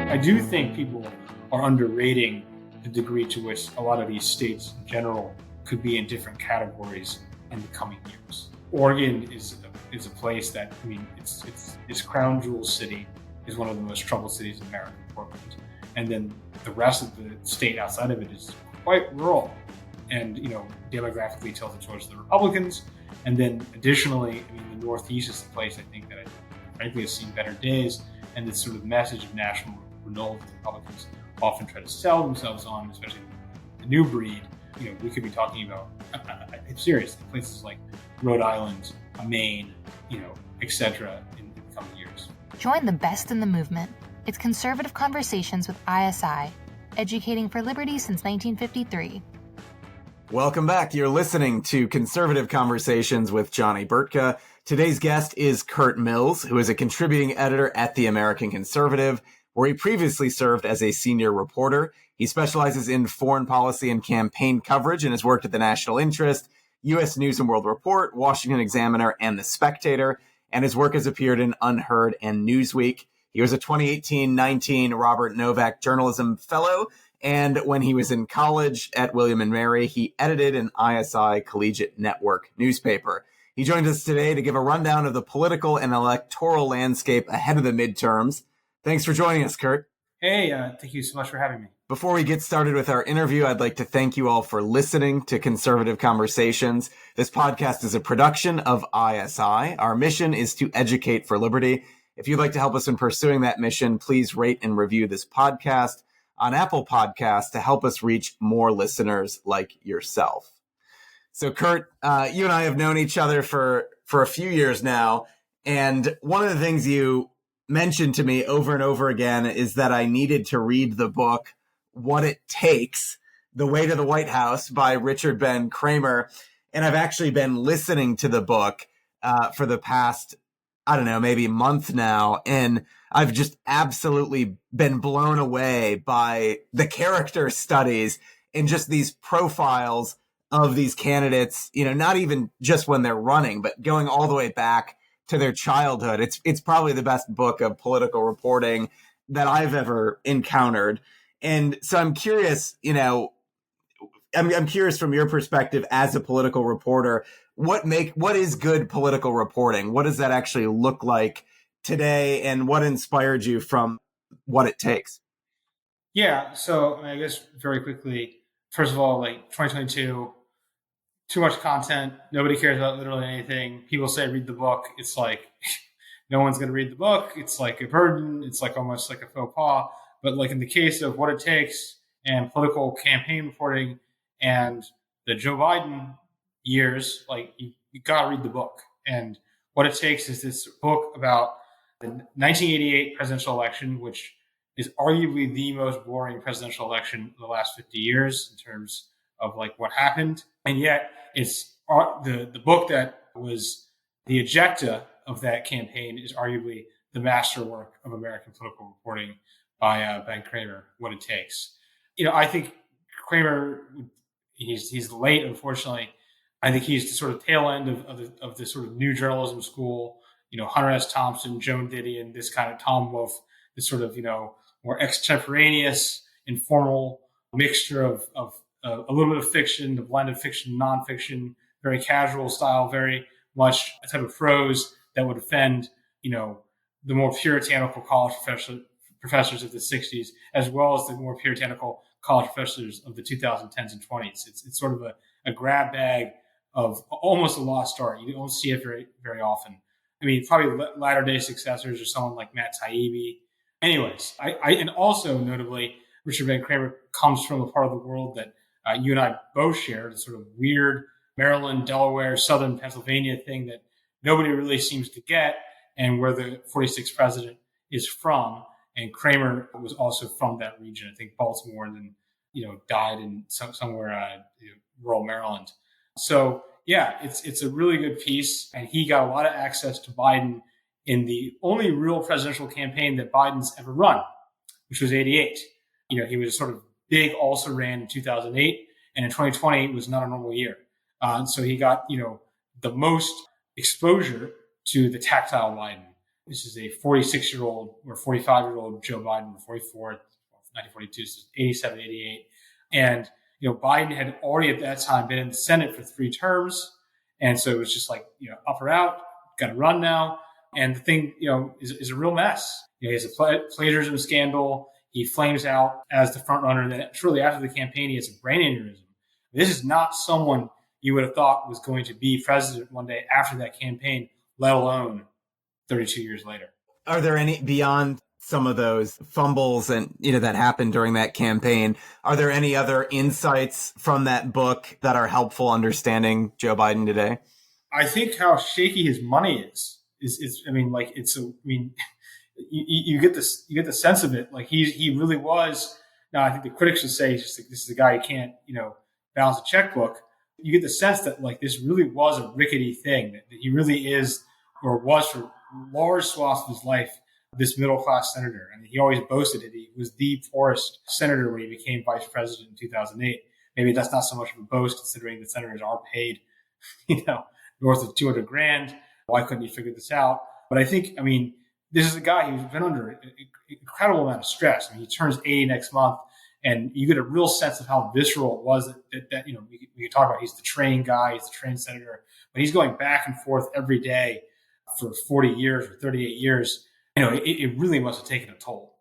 I do think people are underrating the degree to which a lot of these states in general could be in different categories in the coming years. Oregon is a place that, I mean, its crown jewel city is one of the most troubled cities in America, Portland. And then the rest of the state outside of it is quite rural and, demographically tilted towards the Republicans. And then additionally, I mean, the Northeast is the place I think that frankly has seen better days. And this sort of message of national renewal that the Republicans often try to sell themselves on, especially the new breed, we could be talking about, I'm serious, places like Rhode Island, Maine, et cetera, in the coming years. Join the best in the movement. It's Conservative Conversations with ISI, educating for liberty since 1953. Welcome back. You're listening to Conservative Conversations with Johnny Burtka. Today's guest is Curt Mills, who is a contributing editor at The American Conservative, where he previously served as a senior reporter. He specializes in foreign policy and campaign coverage and has worked at The National Interest, U.S. News and World Report, Washington Examiner, and The Spectator, and his work has appeared in Unheard and Newsweek. He was a 2018-19 Robert Novak Journalism Fellow, and when he was in college at William & Mary, he edited an ISI Collegiate Network newspaper. He joins us today to give a rundown of the political and electoral landscape ahead of the midterms. Thanks for joining us, Curt. Hey, thank you so much for having me. Before we get started with our interview, I'd like to thank you all for listening to Conservative Conversations. This podcast is a production of ISI. Our mission is to educate for liberty. If you'd like to help us in pursuing that mission, please rate and review this podcast on Apple Podcasts to help us reach more listeners like yourself. So, Curt, you and I have known each other for a few years now, and one of the things you mentioned to me over and over again is that I needed to read the book What It Takes, The Way to the White House by Richard Ben Cramer. And I've actually been listening to the book for the past, maybe a month now. And I've just absolutely been blown away by the character studies and just these profiles of these candidates, not even just when they're running, but going all the way back to their childhood. It's probably the best book of political reporting that I've ever encountered. And so I'm curious, I'm curious from your perspective as a political reporter, what is good political reporting? What does that actually look like today? And what inspired you from What It Takes? Yeah. So I guess very quickly, first of all, 2022, too much content. Nobody cares about literally anything. People say, read the book. It's like, no one's going to read the book. It's like a burden. It's like almost like a faux pas. But in the case of What It Takes and political campaign reporting and the Joe Biden years, you got to read the book. And What It Takes is this book about the 1988 presidential election, which is arguably the most boring presidential election in the last 50 years in terms of what happened. And yet it's the book that was the ejecta of that campaign is arguably the masterwork of American political reporting by Ben Cramer, What It Takes. I think Cramer, he's late, unfortunately. I think he's the sort of tail end of the sort of new journalism school, Hunter S. Thompson, Joan Didion, this kind of Tom Wolfe, this sort of, more extemporaneous, informal mixture of a little bit of fiction, a blend of fiction, nonfiction, very casual style, very much a type of prose that would offend, the more puritanical college professors of the 60s, as well as the more puritanical college professors of the 2010s and 20s. It's sort of a grab bag of almost a lost art. You don't see it very, very often. I mean, probably latter day successors are someone like Matt Taibbi. Anyways, and also notably, Richard Ben Cramer comes from a part of the world that you and I both share, the sort of weird Maryland, Delaware, Southern Pennsylvania thing that nobody really seems to get, and where the 46th president is from. And Cramer was also from that region, I think Baltimore, and then, died in somewhere rural Maryland. So yeah, it's a really good piece. And he got a lot of access to Biden in the only real presidential campaign that Biden's ever run, which was 88. He was sort of big, also ran in 2008, and in 2020 was not a normal year. So he got, the most exposure to the tactile Biden, This is a 46-year-old or 45-year-old Joe Biden, or 44, 1942, so 87, 88. And, Biden had already at that time been in the Senate for 3 terms. And so it was just like, up or out, got to run now. And the thing, is a real mess. He has a plagiarism scandal. He flames out as the front runner. And then shortly after the campaign, he has a brain aneurysm. This is not someone you would have thought was going to be president one day after that campaign, let alone 32 years later. Are there any, beyond some of those fumbles and, that happened during that campaign, are there any other insights from that book that are helpful understanding Joe Biden today? I think how shaky his money is you get this, you get the sense of it. Like he really was. Now I think the critics would say this is a guy who can't, balance a checkbook. You get the sense that like this really was a rickety thing, that he really is, or was for large swaths of his life, this middle-class senator. And he always boasted it. He was the poorest senator when he became vice president in 2008. Maybe that's not so much of a boast, considering that senators are paid, north of $200,000. Why couldn't he figure this out? But I think, this is a guy who's been under an incredible amount of stress. He turns 80 next month, and you get a real sense of how visceral it was that we could talk about. He's the trained guy, he's the trained senator, but he's going back and forth every day for 40 years or 38 years. It really must have taken a toll.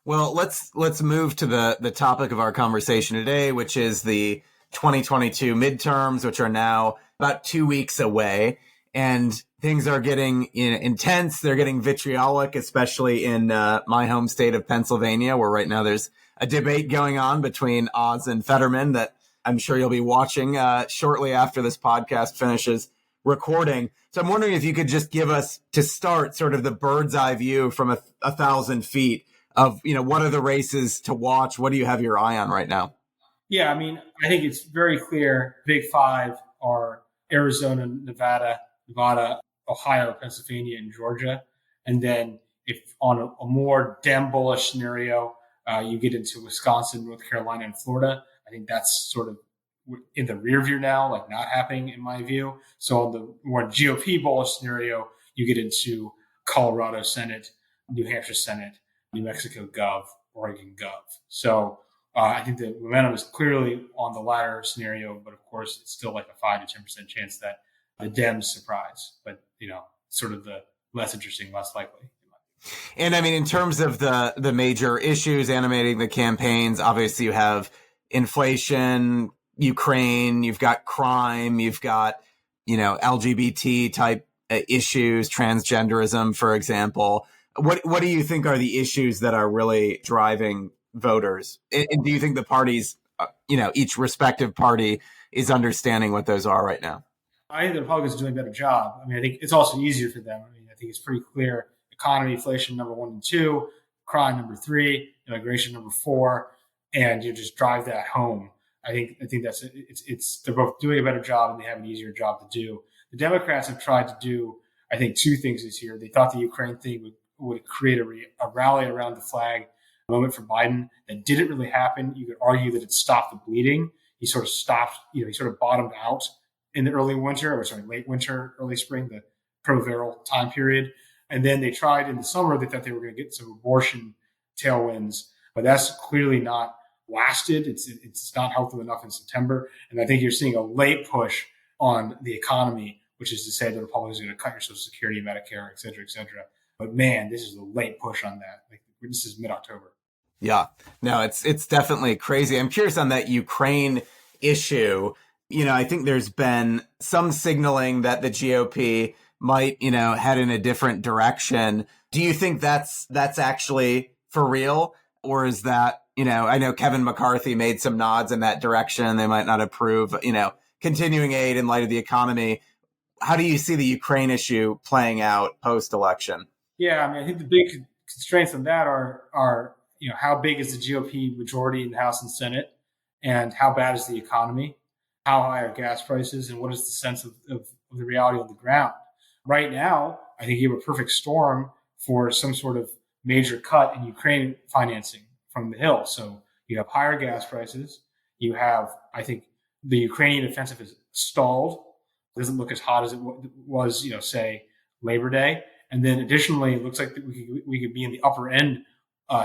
Well, let's move to the topic of our conversation today, which is the 2022 midterms, which are now about 2 weeks away. And things are getting intense. They're getting vitriolic, especially in my home state of Pennsylvania, where right now there's a debate going on between Oz and Fetterman that I'm sure you'll be watching shortly after this podcast finishes recording. So I'm wondering if you could just give us, to start, sort of the bird's eye view from 1,000 feet of, what are the races to watch? What do you have your eye on right now? Yeah, I think it's very clear. Big five are Arizona, Nevada, Ohio, Pennsylvania, and Georgia. And then if on a more Dem bullish scenario, you get into Wisconsin, North Carolina, and Florida, I think that's sort of in the rear view now, like not happening in my view. So on the more GOP bullish scenario, you get into Colorado Senate, New Hampshire Senate, New Mexico Gov, Oregon Gov. So I think the momentum is clearly on the latter scenario, but of course it's still like a 5 to 10% chance that the Dems surprise, but sort of the less interesting, less likely. And in terms of the major issues animating the campaigns, obviously you have inflation, Ukraine, you've got crime, you've got, LGBT type issues, transgenderism, for example. What do you think are the issues that are really driving voters? And do you think the parties, each respective party is understanding what those are right now? I think the Republicans are doing a better job. I think it's also easier for them. I think it's pretty clear. Economy, inflation, number 1 and 2, crime, number 3, immigration, number 4, and you just drive that home. I think that's it's they're both doing a better job and they have an easier job to do. The Democrats have tried to do, I think, 2 things this year. They thought the Ukraine thing would create a rally around the flag moment for Biden. That didn't really happen. You could argue that it stopped the bleeding. He sort of stopped, he sort of bottomed out in the late winter, early spring, the pro-Varel time period. And then they tried in the summer, they thought they were going to get some abortion tailwinds, but that's clearly not lasted. It's not helped them enough in September. And I think you're seeing a late push on the economy, which is to say the Republicans are going to cut your Social Security, Medicare, et cetera, et cetera. But man, this is a late push on that. Like, this is mid-October. Yeah, no, it's definitely crazy. I'm curious on that Ukraine issue. I think there's been some signaling that the GOP might, head in a different direction. Do you think that's actually for real? Or is that, I know Kevin McCarthy made some nods in that direction. They might not approve, continuing aid in light of the economy. How do you see the Ukraine issue playing out post-election? Yeah, I think the big constraints on that are how big is the GOP majority in the House and Senate, and how bad is the economy? How high are gas prices, and what is the sense of the reality on the ground? Right now, I think you have a perfect storm for some sort of major cut in Ukraine financing from the Hill. So you have higher gas prices. You have, I think, the Ukrainian offensive is stalled. It doesn't look as hot as it was, say, Labor Day. And then additionally, it looks like that we could be in the upper end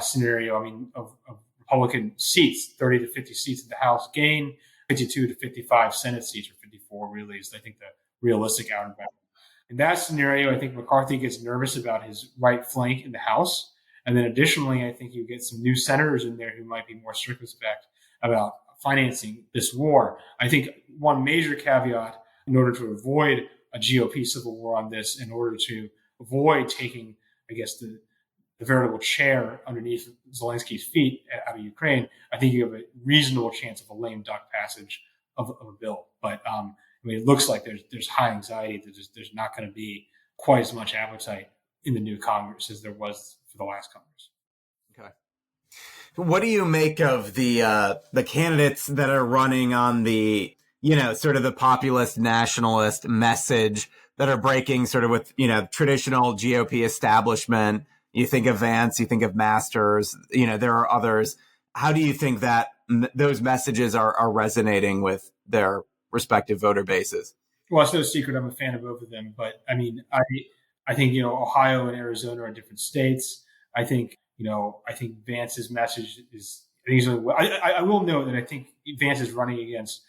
scenario. Of Republican seats, 30 to 50 seats in the House gain, 52 to 55 Senate seats, or 54 really is, I think, the realistic outer bound. In that scenario, I think McCarthy gets nervous about his right flank in the House. And then additionally, I think you get some new senators in there who might be more circumspect about financing this war. I think one major caveat in order to avoid a GOP civil war on this, in order to avoid taking, I guess, the veritable chair underneath Zelensky's feet out of Ukraine, I think you have a reasonable chance of a lame duck passage of a bill. But it looks like there's high anxiety that there's not going to be quite as much appetite in the new Congress as there was for the last Congress. Okay. What do you make of the candidates that are running on the, sort of the populist nationalist message that are breaking sort of with, traditional GOP establishment? You think of Vance, you think of Masters, there are others. How do you think that those messages are resonating with their respective voter bases? Well, it's no secret I'm a fan of both of them, but I think Ohio and Arizona are different states. I think Vance's message is. I will note that I think Vance is running against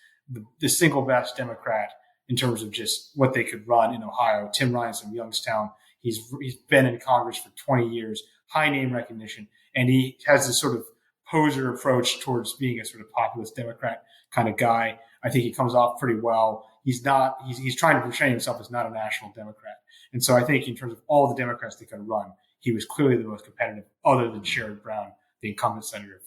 the single best Democrat in terms of just what they could run in Ohio. Tim Ryan's from Youngstown. He's been in Congress for 20 years, high name recognition, and he has this sort of poser approach towards being a sort of populist Democrat kind of guy. I think he comes off pretty well. He's trying to portray himself as not a national Democrat. And so I think in terms of all the Democrats that could run, he was clearly the most competitive, other than Sherrod Brown, the incumbent senator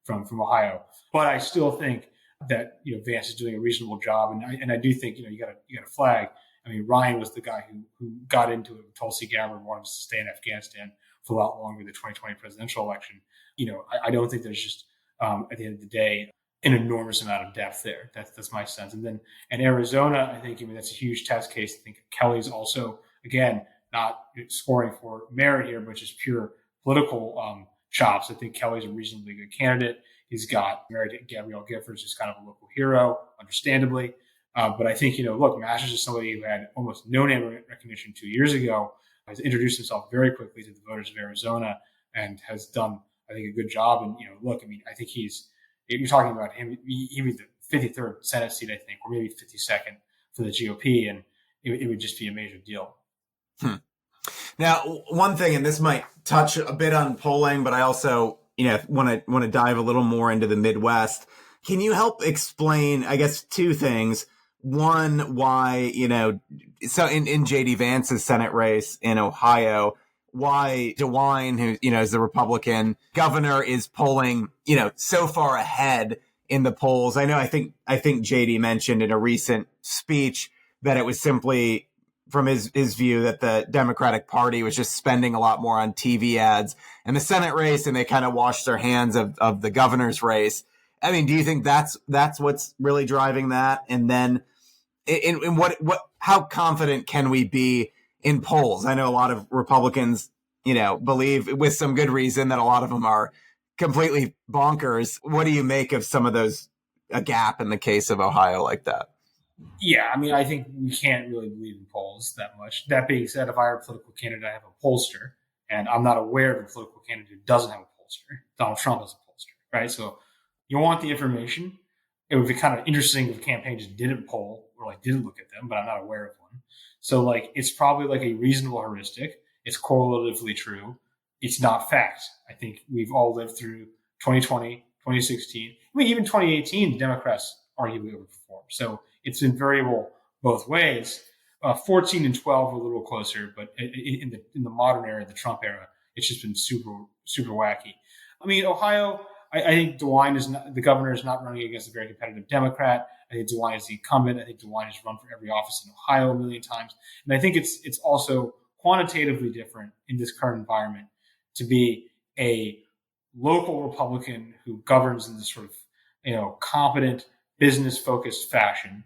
from Ohio. But I still think that Vance is doing a reasonable job, and I do think you got to flag. Ryan was the guy who got into it with Tulsi Gabbard, wanted us to stay in Afghanistan for a lot longer, the 2020 presidential election. I don't think there's just at the end of the day an enormous amount of depth there. That's my sense. And then in Arizona, I think that's a huge test case. I think Kelly's also, again, not scoring for merit here, but just pure political chops. I think Kelly's a reasonably good candidate. He's got married to Gabrielle Giffords, who's kind of a local hero, understandably. But I think, Masters is somebody who had almost no name recognition 2 years ago, has introduced himself very quickly to the voters of Arizona and has done, I think, a good job. And, I think you're talking about him, he was the 53rd Senate seat, I think, or maybe 52nd for the GOP, and it would just be a major deal. Now, one thing, and this might touch a bit on polling, but I also, want to dive a little more into the Midwest. Can you help explain, I guess, two things? One, why, so in J.D. Vance's Senate race in Ohio, why DeWine, who, is the Republican governor, is polling, so far ahead in the polls. I think J.D. mentioned in a recent speech that it was simply from his view that the Democratic Party was just spending a lot more on TV ads in the Senate race, and they kind of washed their hands of the governor's race. Do you think that's what's really driving that? And then in how confident can we be in polls? I know a lot of Republicans, believe with some good reason that a lot of them are completely bonkers. What do you make of some of those, a gap in the case of Ohio like that? Yeah, I think we can't really believe in polls that much. That being said, if I were a political candidate, I have a pollster, and I'm not aware of a political candidate who doesn't have a pollster. Donald Trump has a pollster, right? So you want the information. It would be kind of interesting if a campaign just didn't poll or didn't look at them, but I'm not aware of one. So it's probably a reasonable heuristic. It's correlatively true. It's not fact. I think we've all lived through 2020, 2016. Even 2018, the Democrats arguably overperformed. So it's been variable both ways. 14 and 12 were a little closer, but in the modern era, the Trump era, it's just been super, super wacky. Ohio, I think the governor is not running against a very competitive Democrat. I think DeWine is the incumbent. I think DeWine has run for every office in Ohio a million times. And I think it's also quantitatively different in this current environment to be a local Republican who governs in this sort of, competent, business-focused fashion,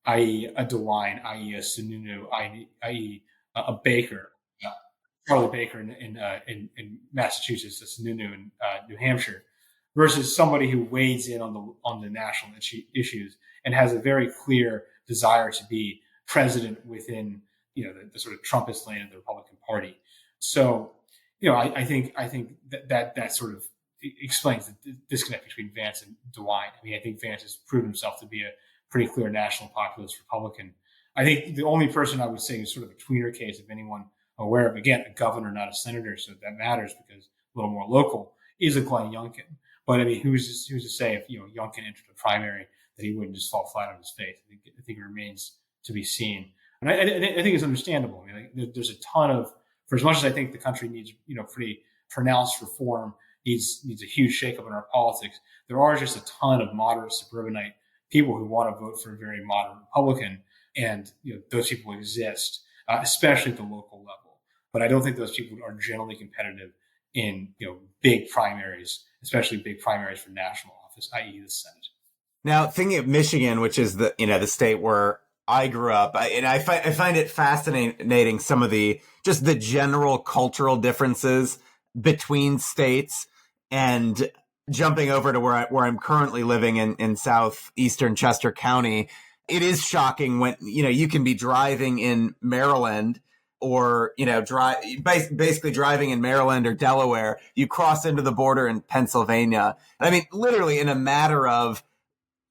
i.e. a DeWine, i.e. a Sununu, i.e. a Baker, Charlie Baker in Massachusetts, a Sununu in New Hampshire, versus somebody who wades in on the national issues and has a very clear desire to be president within the sort of Trumpist lane of the Republican Party. So, I think that sort of explains the disconnect between Vance and DeWine. I mean, I think Vance has proven himself to be a pretty clear national populist Republican. I think the only person I would say is sort of a tweener case, if anyone aware of, again, a governor, not a senator, so that matters because a little more local, is a Glenn Youngkin. But I mean, who's to say if Youngkin entered the primary that he wouldn't just fall flat on his face? I think it remains to be seen, and I think it's understandable. I mean, there's a ton of, for as much as I think the country needs pretty pronounced reform, needs a huge shakeup in our politics. There are just a ton of moderate suburbanite people who want to vote for a very moderate Republican, and those people exist, especially at the local level. But I don't think those people are generally competitive in big primaries, especially big primaries for national office, i.e., the Senate. Now, thinking of Michigan, which is the state where I grew up, I find it fascinating some of the general cultural differences between states. And jumping over to where I'm currently living in southeastern Chester County, it is shocking when you can be driving in Maryland or basically driving in Maryland or Delaware. You cross into the border in Pennsylvania. I mean, literally in a matter of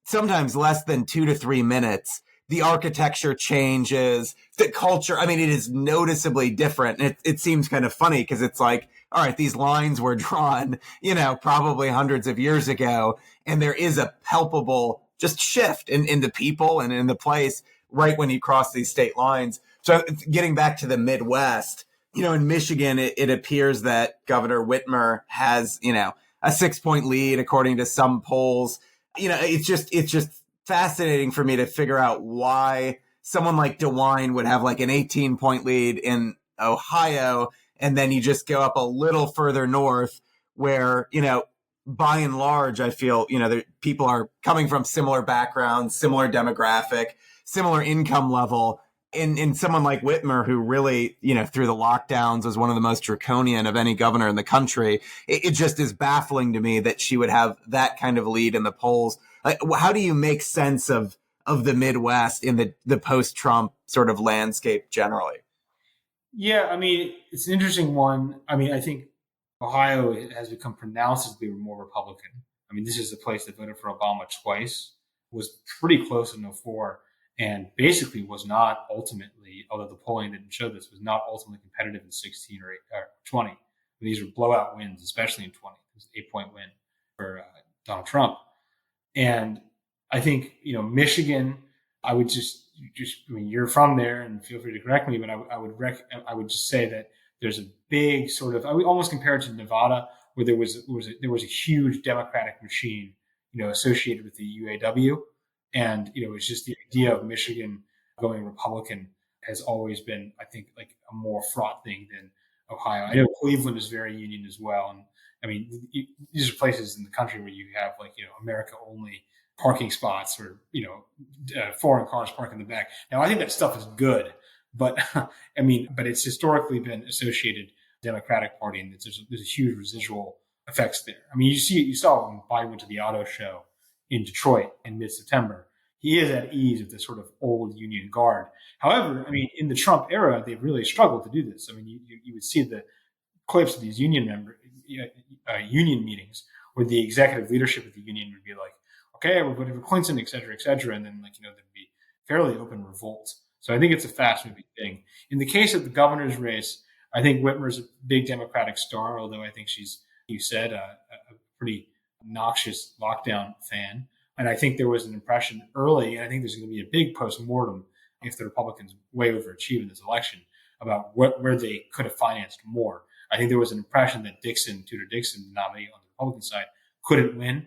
sometimes less than 2 to 3 minutes, the architecture changes, the culture. I mean, it is noticeably different. And it seems kind of funny because it's like, all right, these lines were drawn, probably hundreds of years ago. And there is a palpable just shift in the people and in the place right when you cross these state lines. So getting back to the Midwest, in Michigan, it appears that Governor Whitmer has, a 6-point lead according to some polls. It's just fascinating for me to figure out why someone like DeWine would have like an 18-point lead in Ohio. And then you just go up a little further north where, by and large, I feel, people are coming from similar backgrounds, similar demographic, similar income level. In someone like Whitmer, who really, through the lockdowns was one of the most draconian of any governor in the country, it just is baffling to me that she would have that kind of lead in the polls. Like, how do you make sense of the Midwest in the post-Trump sort of landscape generally? Yeah, I mean, it's an interesting one. I mean, I think Ohio has become pronouncedly more Republican. I mean, this is a place that voted for Obama twice, was pretty close in 2004, and basically was not ultimately, although the polling didn't show this, was not ultimately competitive in 16 or 20. I mean, these were blowout wins, especially in 20. It was an 8-point win for Donald Trump. And I think, Michigan, I would I mean, you're from there and feel free to correct me, but I would just say that there's a big sort of, I would almost compare it to Nevada, where there was a huge Democratic machine, associated with the UAW. And, it's just the idea of Michigan going Republican has always been, I think, like a more fraught thing than Ohio. I know Cleveland is very union as well. And I mean, these are places in the country where you have America only parking spots or, foreign cars parked in the back. Now, I think that stuff is good, but I mean, but it's historically been associated Democratic Party, and there's a huge residual effects there. I mean, you saw when Biden went to the auto show in Detroit in mid-September. He is at ease with this sort of old union guard. However, I mean, in the Trump era, they've really struggled to do this. I mean, you would see the clips of these union meetings where the executive leadership of the union would be like, okay, we're voting for Clinton, et cetera, and then there'd be fairly open revolt. So I think it's a fast-moving thing. In the case of the governor's race, I think Whitmer's a big Democratic star, although I think she's, you said, a pretty noxious lockdown fan. And I think there was an impression early, and I think there's going to be a big postmortem if the Republicans way overachieve in this election about where they could have financed more. I think there was an impression that Tudor Dixon, the nominee on the Republican side, couldn't win.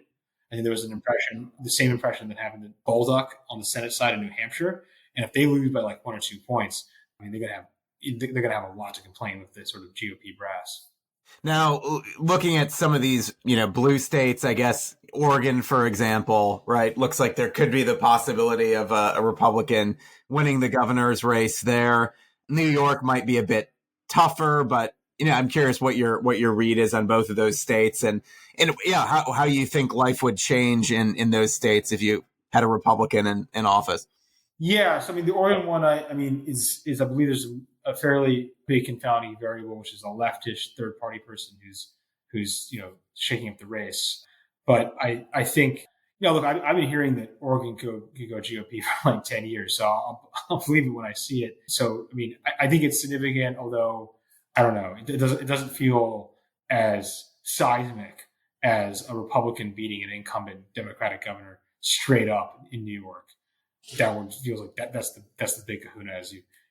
I think there was the same impression that happened to Bolduc on the Senate side in New Hampshire. And if they lose by like 1 or 2 points, I mean, they're going to have a lot to complain with the sort of GOP brass. Now, looking at some of these, blue states, I guess Oregon, for example, right, looks like there could be the possibility of a Republican winning the governor's race there. New York might be a bit tougher, but I'm curious what your read is on both of those states, and how you think life would change in those states if you had a Republican in office. Yeah, so I mean, the Oregon one, is I believe there's a fairly big confounding variable, which is a leftish third party person who's shaking up the race. But I think look, I've been hearing that Oregon could go GOP for like 10 years, so I'll believe it when I see it. So I mean, I think it's significant, although I don't know, it doesn't feel as seismic as a Republican beating an incumbent Democratic governor straight up in New York. That one feels like that's the big kahuna,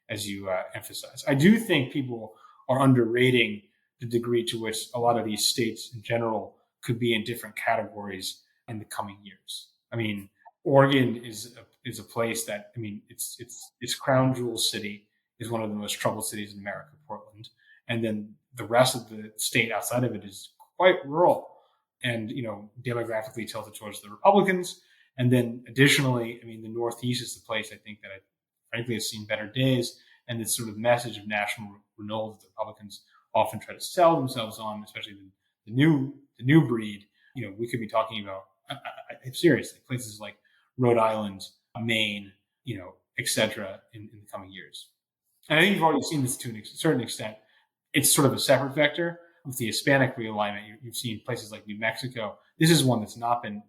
as you emphasize. I do think people are underrating the degree to which a lot of these states in general could be in different categories in the coming years. I mean, Oregon is a place that, I mean, it's crown jewel city is one of the most troubled cities in America, Portland, and then the rest of the state outside of it is quite rural and demographically tilted towards the Republicans. And then additionally, I mean, the Northeast is the place I think that I frankly has seen better days. And this sort of message of national renewal that the Republicans often try to sell themselves on, especially the new breed. We could be talking about seriously places like Rhode Island, Maine, et cetera, in the coming years. And I think you've already seen this to a certain extent. It's sort of a separate vector with the Hispanic realignment. You've seen places like New Mexico. This is one that's not been.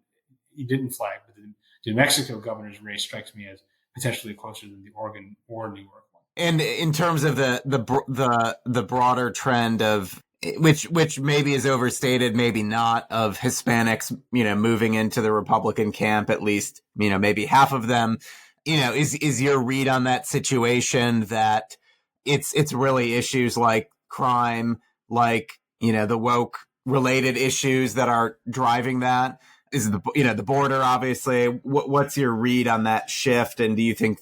He didn't flag, but the New Mexico governor's race strikes me as potentially closer than the Oregon or New York one. And in terms of the broader trend of which maybe is overstated, maybe not, of Hispanics, moving into the Republican camp, at least, maybe half of them, is your read on that situation that it's really issues like crime, like, the woke related issues that are driving that? Is the border, obviously. What's your read on that shift? And do you think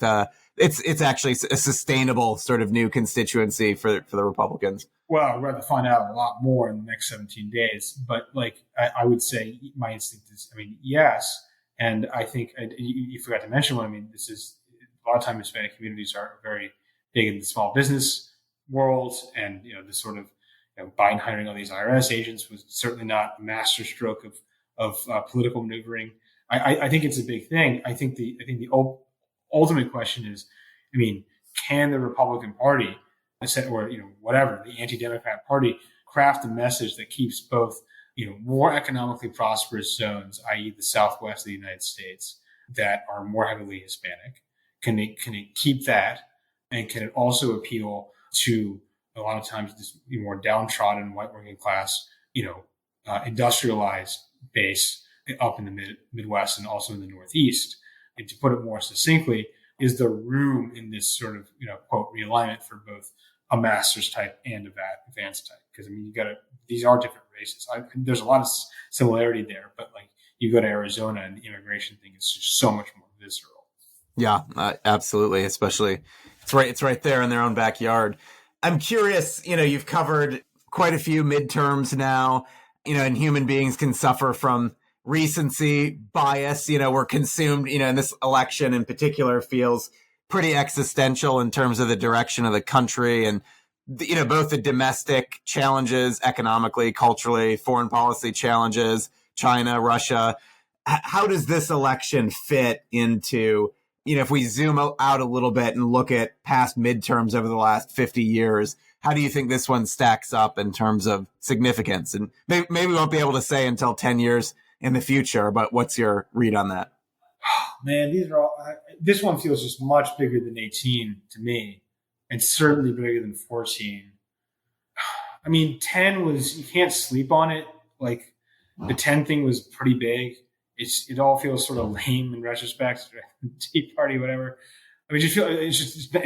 it's actually a sustainable sort of new constituency for the Republicans? Well, we're going to find out a lot more in the next 17 days. But I would say my instinct is, yes. And I think you forgot to mention one. I mean, this is a lot of time Hispanic communities are very big in the small business world. And, the sort of Biden hiring all these IRS agents was certainly not a masterstroke of political maneuvering. I think it's a big thing. I think the ultimate question is, can the Republican Party, or whatever, the anti-Democrat Party, craft a message that keeps both more economically prosperous zones, i.e., the Southwest of the United States, that are more heavily Hispanic? Can it keep that, and can it also appeal to a lot of times this more downtrodden white working class, industrialized base up in the Midwest and also in the Northeast? And to put it more succinctly, is there room in this sort of, quote, realignment for both a master's type and a advanced type? Because these are different races. There's a lot of similarity there, but you go to Arizona and the immigration thing is just so much more visceral. Yeah, absolutely. Especially it's right there in their own backyard. I'm curious, you've covered quite a few midterms now, and human beings can suffer from recency bias. We're consumed, and this election in particular feels pretty existential in terms of the direction of the country and, both the domestic challenges, economically, culturally, foreign policy challenges, China, Russia. How does this election fit into, if we zoom out a little bit and look at past midterms over the last 50 years, how do you think this one stacks up in terms of significance? And maybe we won't be able to say until 10 years in the future, but what's your read on that? Man, these are all. This one feels just much bigger than 18 to me, and certainly bigger than 14. 10 was, you can't sleep on it. The 10 thing was pretty big. It all feels sort of lame in retrospect. Tea Party, whatever. It's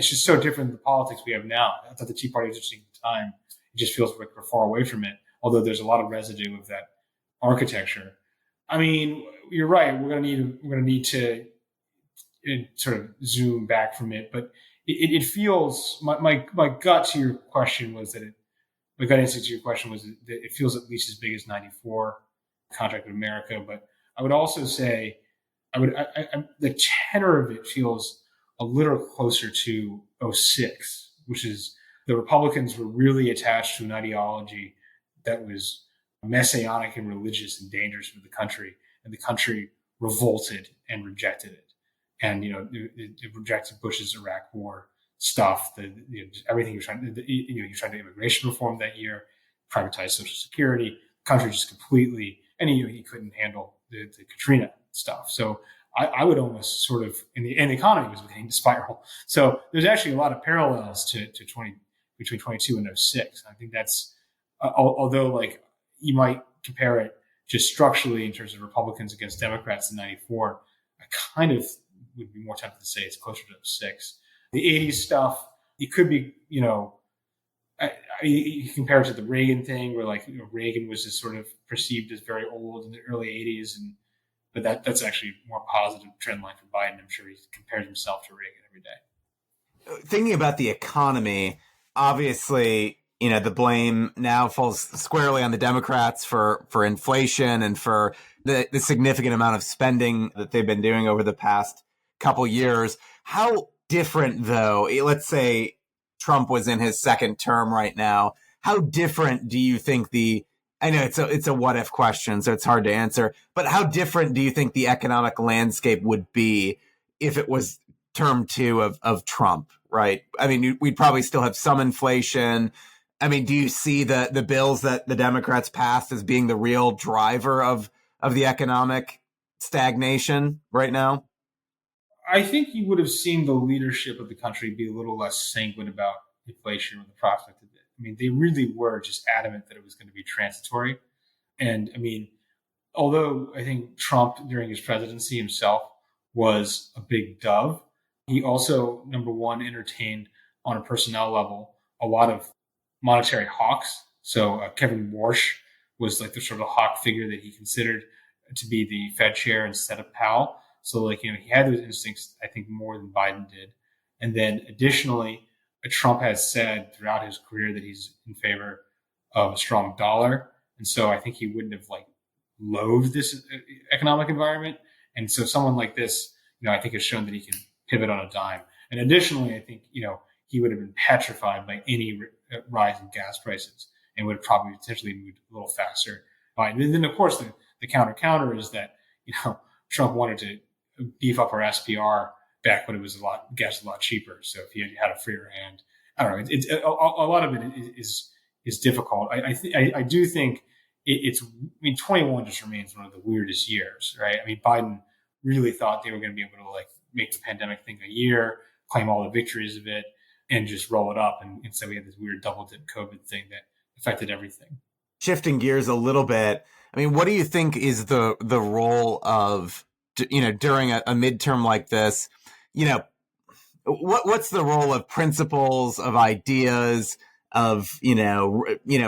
just so different than the politics we have now. I thought the Tea Party was interesting at the time. It just feels like we're far away from it, although there's a lot of residue of that architecture. You're right. We're going to need to sort of zoom back from it, but it feels, my gut to your question was that my gut instinct to your question was that it feels at least as big as 94, Contract with America. But I would also say, the tenor of it feels a little closer to 06, which is the Republicans were really attached to an ideology that was messianic and religious and dangerous for the country, and the country revolted and rejected it. and it rejected Bush's Iraq War stuff. Everything you're trying to you're trying to immigration reform that year, privatize Social Security. The country just completely, and he couldn't handle the Katrina stuff. So I would almost sort of, and the economy was beginning to spiral. So there's actually a lot of parallels between 22 and 06. I think that's, although like you might compare it just structurally in terms of Republicans against Democrats in 94, I kind of would be more tempted to say it's closer to 06. The 80s stuff, it could be, you compare it to the Reagan thing where Reagan was just sort of perceived as very old in the early 80s. But that's actually a more positive trend line for Biden. I'm sure he compares himself to Reagan every day. Thinking about the economy, obviously, the blame now falls squarely on the Democrats for inflation and for the significant amount of spending that they've been doing over the past couple years. How different, though, let's say Trump was in his second term right now, how different do you think I know it's a what if question, so it's hard to answer, but how different do you think the economic landscape would be if it was term two of Trump, right? I mean, we'd probably still have some inflation. I mean, do you see the bills that the Democrats passed as being the real driver of the economic stagnation right now? I think you would have seen the leadership of the country be a little less sanguine about inflation or the prospect of it. I mean, they really were just adamant that it was going to be transitory. And I mean, although I think Trump during his presidency himself was a big dove, he also, number one, entertained on a personnel level a lot of monetary hawks. So Kevin Warsh was like the sort of hawk figure that he considered to be the Fed chair instead of Powell. So he had those instincts, I think, more than Biden did. And then additionally, Trump has said throughout his career that he's in favor of a strong dollar. And so I think he wouldn't have loathed this economic environment. And so someone like this, I think has shown that he can pivot on a dime. And additionally, I think, he would have been petrified by any rise in gas prices and would have probably potentially moved a little faster. And then, of course, the counter is that, Trump wanted to beef up our SPR back when gas was a lot cheaper. So if he had a freer hand, I don't know. It's a lot of it is difficult. I do think it's. I mean, 21 just remains one of the weirdest years, right? I mean, Biden really thought they were going to be able to make the pandemic thing a year, claim all the victories of it, and just roll it up. And instead, we had this weird double dip COVID thing that affected everything. Shifting gears a little bit, I mean, what do you think is the role of during a midterm like this? What's the role of principles, of ideas, of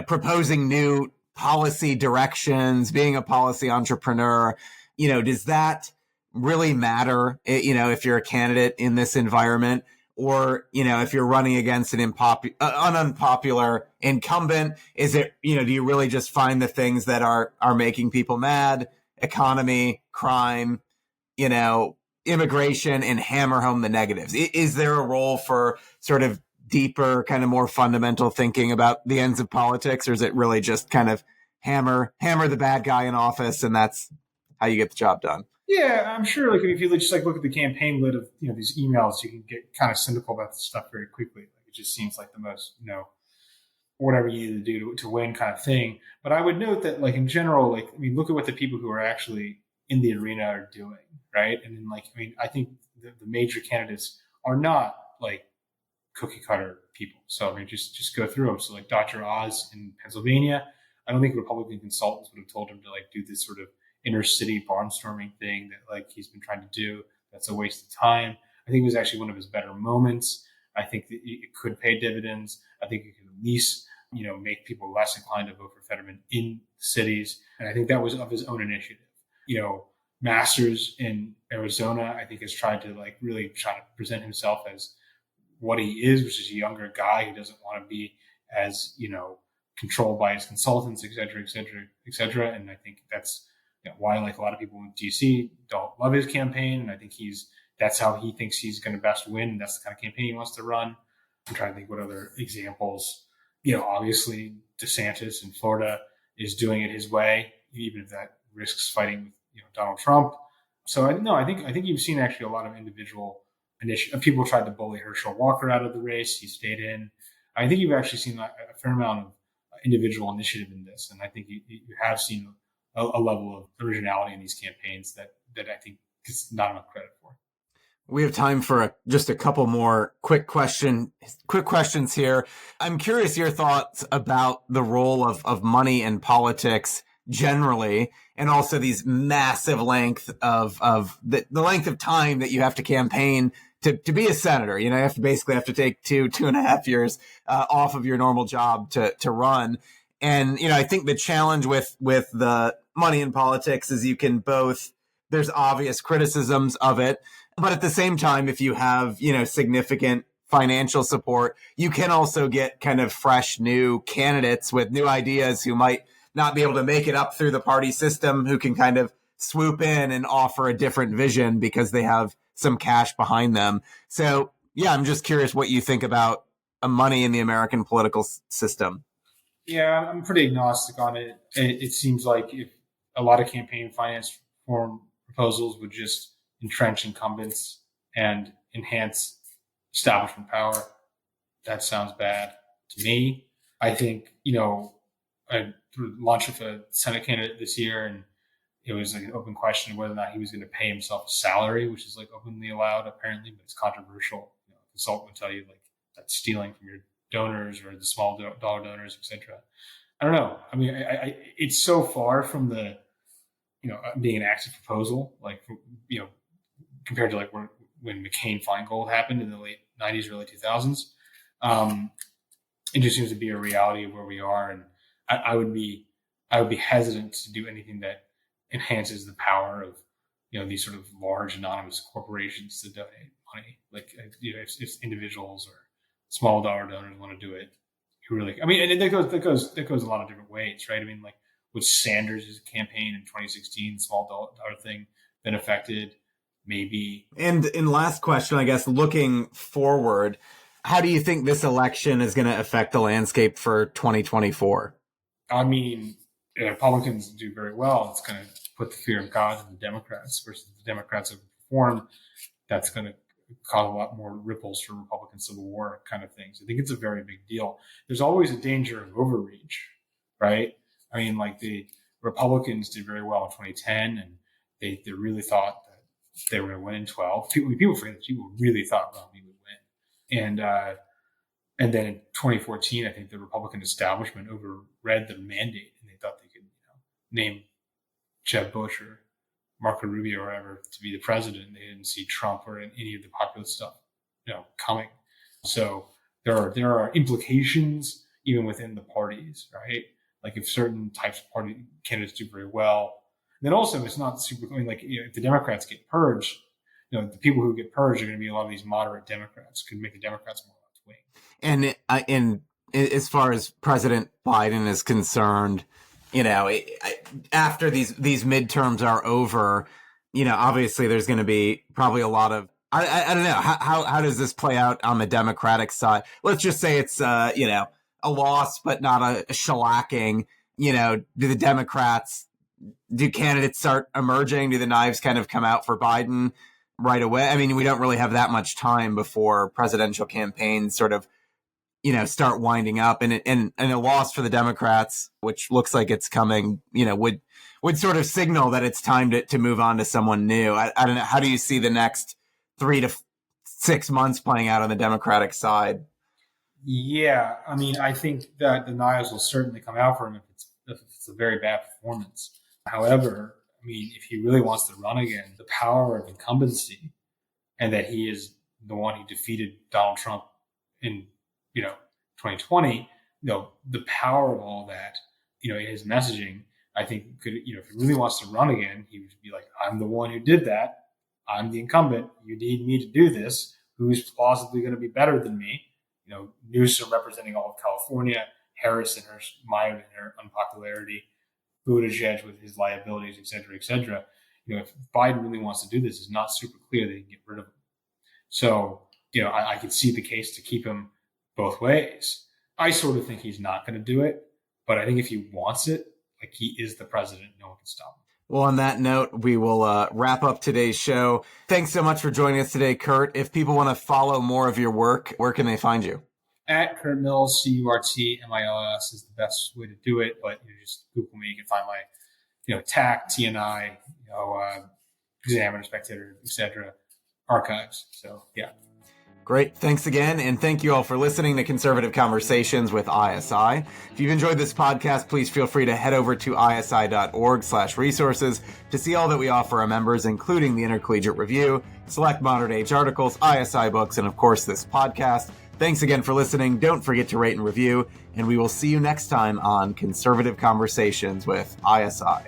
proposing new policy directions, being a policy entrepreneur? Does that really matter? If you're a candidate in this environment, or if you're running against an unpopular incumbent, is it do you really just find the things that are making people mad? Economy, crime, immigration, and hammer home the negatives. Is there a role for sort of deeper, kind of more fundamental thinking about the ends of politics, or is it really just kind of hammer the bad guy in office, and that's how you get the job done? Yeah, I'm sure. If you just look at the campaign lid of these emails, you can get kind of cynical about this stuff very quickly. It just seems like the most whatever you need to do to win kind of thing. But I would note that in general, look at what the people who are actually in the arena are doing, right? And then I think the major candidates are not cookie cutter people. So just go through them. So Dr. Oz in Pennsylvania, I don't think Republican consultants would have told him to do this sort of inner city barnstorming thing that he's been trying to do. That's a waste of time. I think it was actually one of his better moments. I think that it could pay dividends. I think it could at least make people less inclined to vote for Fetterman in cities. And I think that was of his own initiative. Masters in Arizona, I think, has tried to really try to present himself as what he is, which is a younger guy who doesn't want to be as controlled by his consultants, et cetera, et cetera, et cetera. And I think that's why a lot of people in DC don't love his campaign. And I think that's how he thinks he's going to best win. That's the kind of campaign he wants to run. I'm trying to think what other examples. Obviously DeSantis in Florida is doing it his way, even if that risks fighting with Donald Trump. So I think you've seen actually a lot of individual initiative. People tried to bully Herschel Walker out of the race. He stayed in. I think you've actually seen a fair amount of individual initiative in this, and I think you have seen a level of originality in these campaigns that I think is not enough credit for. We have time for just a couple more quick questions here. I'm curious your thoughts about the role of money in politics generally, and also these massive length of the length of time that you have to campaign to be a senator. You know, you basically have to take 2.5 years off of your normal job to run. And, you know, I think the challenge with the money in politics is you can there's obvious criticisms of it, but at the same time, if you have, you know, significant financial support, you can also get kind of fresh new candidates with new ideas who might not be able to make it up through the party system, who can kind of swoop in and offer a different vision because they have some cash behind them. So, yeah, I'm just curious what you think about money in the American political system. Yeah, I'm pretty agnostic on it. It seems like if a lot of campaign finance reform proposals would just entrench incumbents and enhance establishment power, that sounds bad to me. I think, you know, I launched with a Senate candidate this year, and it was like an open question of whether or not he was going to pay himself a salary, which is like openly allowed apparently, but it's controversial. You know, a consultant would tell you like that's stealing from your donors or the small dollar donors, etc. I don't know. I mean, it's so far from the, you know, being an active proposal, like, you know, compared to like when McCain-Feingold happened in the late 90s, early 2000s. It just seems to be a reality of where we are, and I would be hesitant to do anything that enhances the power of, you know, these sort of large anonymous corporations to donate money. Like, you know, if individuals or small dollar donors want to do it, you really, I mean, and that goes a lot of different ways, right? I mean, like with Sanders' campaign in 2016, small dollar thing been affected, maybe. And in last question, I guess, looking forward, how do you think this election is going to affect the landscape for 2024? I mean, Republicans do very well. It's going to put the fear of God in the Democrats versus the Democrats have performed. That's going to cause a lot more ripples for Republican Civil War kind of things. I think it's a very big deal. There's always a danger of overreach, right? I mean, like the Republicans did very well in 2010, and they really thought that they were going to win in 12. People forget that people really thought Romney would win. And then in 2014, I think the Republican establishment overread the mandate, and they thought they could, you know, name Jeb Bush or Marco Rubio or whatever to be the president. They didn't see Trump or any of the populist stuff, you know, coming. So there are implications even within the parties, right? Like if certain types of party candidates do very well, then also it's not super. I mean, like, you know, if the Democrats get purged, you know, the people who get purged are going to be a lot of these moderate Democrats, could make the Democrats more left wing. And as far as President Biden is concerned, you know, after these midterms are over, you know, obviously there's going to be probably a lot of, I don't know, how does this play out on the Democratic side? Let's just say it's, you know, a loss, but not a shellacking. You know, do candidates start emerging? Do the knives kind of come out for Biden right away? I mean, we don't really have that much time before presidential campaigns sort of, you know, start winding up, and a loss for the Democrats, which looks like it's coming, you know, would sort of signal that it's time to move on to someone new. I don't know. How do you see the next 3 to 6 months playing out on the Democratic side? Yeah, I mean, I think that the knives will certainly come out for him if it's a very bad performance. However, I mean, if he really wants to run again, the power of incumbency, and that he is the one who defeated Donald Trump in, you know, 2020, you know, the power of all that, you know, in his messaging, I think could, you know, if he really wants to run again, he would be like, I'm the one who did that. I'm the incumbent. You need me to do this. Who's plausibly going to be better than me? You know, Newsom representing all of California, Harris and her mired in her unpopularity, Buttigieg with his liabilities, et cetera, et cetera. You know, if Biden really wants to do this, it's not super clear that he can get rid of him. So, you know, I could see the case to keep him both ways. I sort of think he's not going to do it, but I think if he wants it, like, he is the president, no one can stop him. Well, on that note, we will wrap up today's show. Thanks so much for joining us today, Curt. If people want to follow more of your work, where can they find you? At Curt Mills, CurtMills is the best way to do it. But just Google me. You can find my, TAC, TNI, Examiner, Spectator, etc. archives. So, yeah. Great. Thanks again. And thank you all for listening to Conservative Conversations with ISI. If you've enjoyed this podcast, please feel free to head over to isi.org/resources to see all that we offer our members, including the Intercollegiate Review, select modern age articles, ISI books, and of course, this podcast. Thanks again for listening. Don't forget to rate and review, and we will see you next time on Conservative Conversations with ISI.